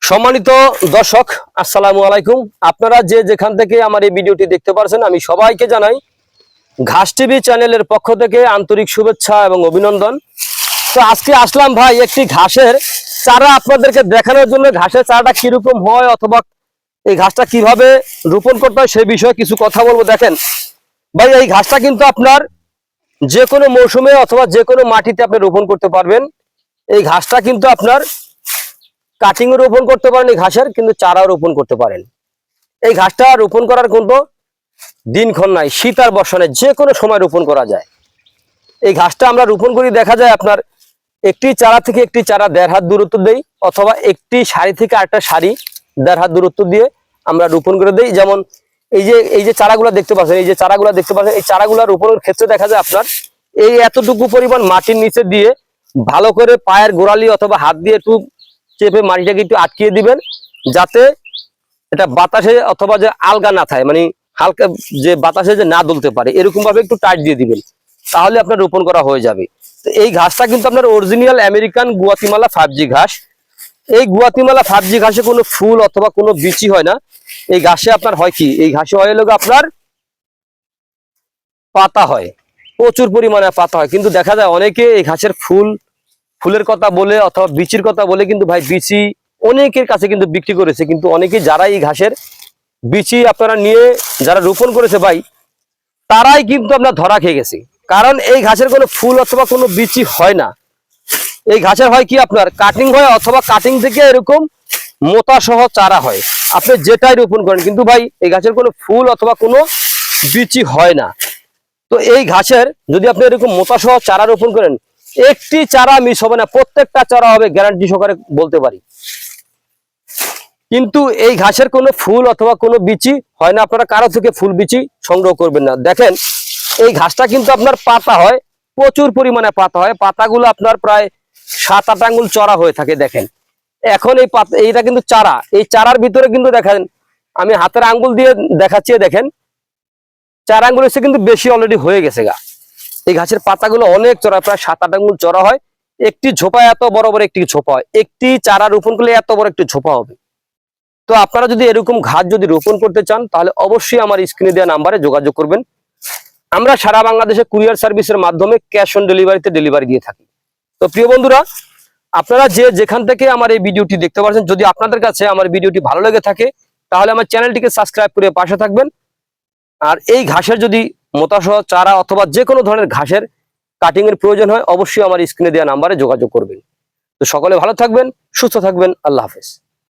সম্মানিত দর্শক, আসসালামু আলাইকুম। আপনারা যে যেখান থেকে আমার এই ভিডিওটি দেখতে পাচ্ছেন, আমি সবাইকে জানাই ঘাস টিভি চ্যানেলের পক্ষ থেকে আন্তরিক শুভেচ্ছা এবং অভিনন্দন। তো আজকে আসলাম ভাই একটি ঘাসের চারা আপনাদেরকে দেখানোর জন্য। ঘাসের চারাটা কিরকম হয় অথবা এই ঘাসটা কিভাবে রোপণ করতে হয় সেই বিষয়ে কিছু কথা বলবো। দেখেন ভাই, এই ঘাসটা কিন্তু আপনার যে কোনো মৌসুমে অথবা যে কোনো মাটিতে আপনি রোপণ করতে পারবেন। এই ঘাসটা কিন্তু আপনার কাটিংও রোপণ করতে পারেন, এই ঘাসের কিন্তু চারাও রোপণ করতে পারেন। এই ঘাসটা রোপণ করার কোনো দিনক্ষণ নাই, শীত আর বর্ষা নেই, যে কোনো সময় রোপণ করা যায়। এই ঘাসটা আমরা রোপণ করি, দেখা যায় আপনার একটি চারা থেকে একটি চারা 1.5 হাত দূরত্ব দেই, অথবা একটি সারি থেকে আরেকটা সারি 1.5 হাত দূরত্ব দিয়ে আমরা রোপণ করে দিই। যেমন এই যে চারাগুলো দেখতে পাচ্ছেন, এই চারাগুলো রোপণের ক্ষেত্রে দেখা যায় আপনার এই এতটুকু পরিমাণ মাটির নিচে দিয়ে ভালো করে পায়ের গোড়ালি অথবা হাত দিয়ে একটু চেপে মাটিটাকে একটু আটকিয়ে দিবেন, যাতে এটা বাতাসে অথবা যে আলগা না থাকে, মানে হালকা যে বাতাসে যে না দুলতে পারে, এরকম ভাবে একটু টাইট দিয়ে দিবেন, তাহলে আপনার রোপণ করা হয়ে যাবে। তো এই ঘাসটা কিন্তু আপনার অরিজিনাল আমেরিকান গুয়াতিমালা 5G ঘাস। এই গুয়াতিমালা 5G ঘাসে কোনো ফুল অথবা কোনো বিচি হয় না। এই ঘাসে আপনার হয় কি, এই ঘাসে হয় লোক আপনার পাতা হয়, প্রচুর পরিমাণে পাতা হয়। কিন্তু দেখা যায় অনেকে এই ঘাসের ফুলের কথা বলে অথবা বিচির কথা বলে কিন্তু ভাই বিচি অনেকের কাছে কিন্তু বিক্রি করেছে। কিন্তু অনেকে যারা এই ঘাসের বিচি আপনারা নিয়ে যারা রোপণ করেছে ভাই, তারাই কিন্তু আপনার ধরা খেয়ে গেছে। কারণ এই ঘাসের কোনো ফুল অথবা কোনো বিচি হয় না। এই ঘাসের হয় কি, আপনার কাটিং হয় অথবা কাটিং থেকে এরকম মোটা সহ চারা হয়, আপনি যেটাই রোপণ করেন। কিন্তু ভাই এই ঘাসের কোনো ফুল অথবা কোনো বিচি হয় না। তো এই ঘাসের যদি আপনি এরকম মোটা সহ চারা রোপণ করেন, একটি চারা মিস হবে না, প্রত্যেকটা চারা হবে, গ্যারান্টি সহকারে বলতে পারি। কিন্তু এই ঘাসের কোনো ফুল অথবা কোনো বিচি হয় না, আপনারা কারো থেকে ফুল বিচি সংগ্রহ করবেন না। দেখেন এই ঘাসটা কিন্তু আপনার পাতা হয়, প্রচুর পরিমাণে পাতা হয়। পাতাগুলো আপনার প্রায় 7-8 আঙ্গুল চড়া হয়ে থাকে। দেখেন এখন এই পাতা, এইটা কিন্তু চারা, এই চারার ভিতরে কিন্তু দেখেন, আমি হাতের আঙ্গুল দিয়ে দেখাচ্ছি, দেখেন 4 আঙ্গুল এসে কিন্তু বেশি অলরেডি হয়ে গেছে গা। এই ঘাসের পাতাগুলো অনেক চড়া, প্রায় 7-8 আঙ্গুল চড়া হয়। একটি ঝোপা এত বড় বড় একটি ঝোপা হয়, একটি চারা রোপণ করলে এত বড় একটি ঝোপা হবে। তো আপনারা যদি এরকম ঘাস যদি রোপণ করতে চান, তাহলে অবশ্যই আমার স্ক্রিনে দেওয়া নাম্বারে যোগাযোগ করবেন। আমরা সারা বাংলাদেশে কুরিয়ার সার্ভিসের মাধ্যমে ক্যাশ অন ডেলিভারিতে ডেলিভারি দিয়ে থাকি। তো প্রিয় বন্ধুরা, আপনারা যে যেখান থেকে আমার এই ভিডিওটি দেখতে পাচ্ছেন, যদি আপনাদের কাছে আমার ভিডিওটি ভালো লেগে থাকে, তাহলে আমার চ্যানেলটিকে সাবস্ক্রাইব করে পাশে থাকবেন। আর এই ঘাসের যদি মোটাসহ চারা অথবা যে কোনো ধরনের ঘাসের কাটিং এর প্রয়োজন হয়, অবশ্যই আমার স্ক্রিনে দেওয়া নাম্বারে যোগাযোগ করবেন। তো সকলে ভালো থাকবেন, সুস্থ থাকবেন। আল্লাহ হাফেজ।